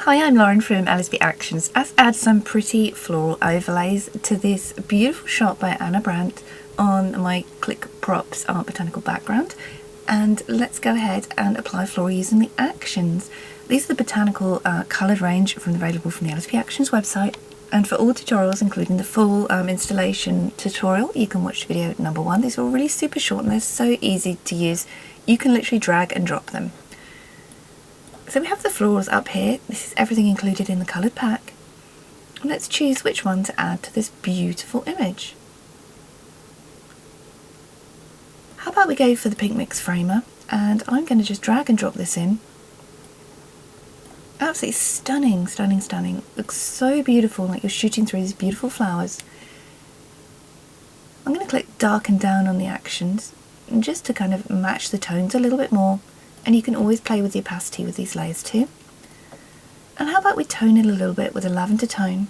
Hi, I'm Lauren from LSP Actions. I've added some pretty floral overlays to this beautiful shot by Ana Brandt on my Click Props art botanical background. And let's go ahead and apply floral using the actions. These are the botanical coloured range available from the LSP Actions website. And for all tutorials, including the full installation tutorial, you can watch video number 1. These are really super short and they're so easy to use. You can literally drag and drop them. So we have the florals up here. This is everything included in the coloured pack. And let's choose which one to add to this beautiful image. How about we go for the pink mix framer, and I'm going to just drag and drop this in. Absolutely stunning, stunning, stunning. Looks so beautiful, like you're shooting through these beautiful flowers. I'm going to click darken down on the actions, and just to kind of match the tones a little bit more. And you can always play with the opacity with these layers too. And how about we tone it a little bit with a lavender tone.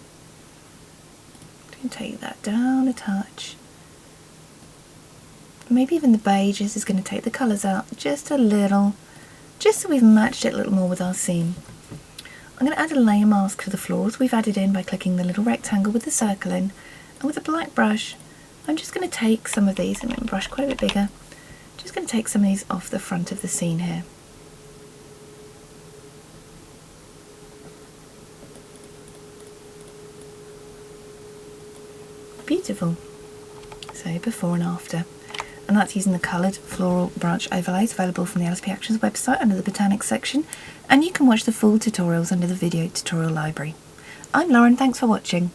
I'm going to take that down a touch. Maybe even the beiges is going to take the colours out just a little, just so we've matched it a little more with our scene. I'm going to add a layer mask to the florals we've added in by clicking the little rectangle with the circle in. And with a black brush, I'm just going to take some of these, and make my brush quite a bit bigger. Just going to take some of these off the front of the scene here. Beautiful. So before and after. And that's using the coloured floral branch overlays available from the LSP Actions website under the Botanics section. And you can watch the full tutorials under the video tutorial library. I'm Lauren, thanks for watching.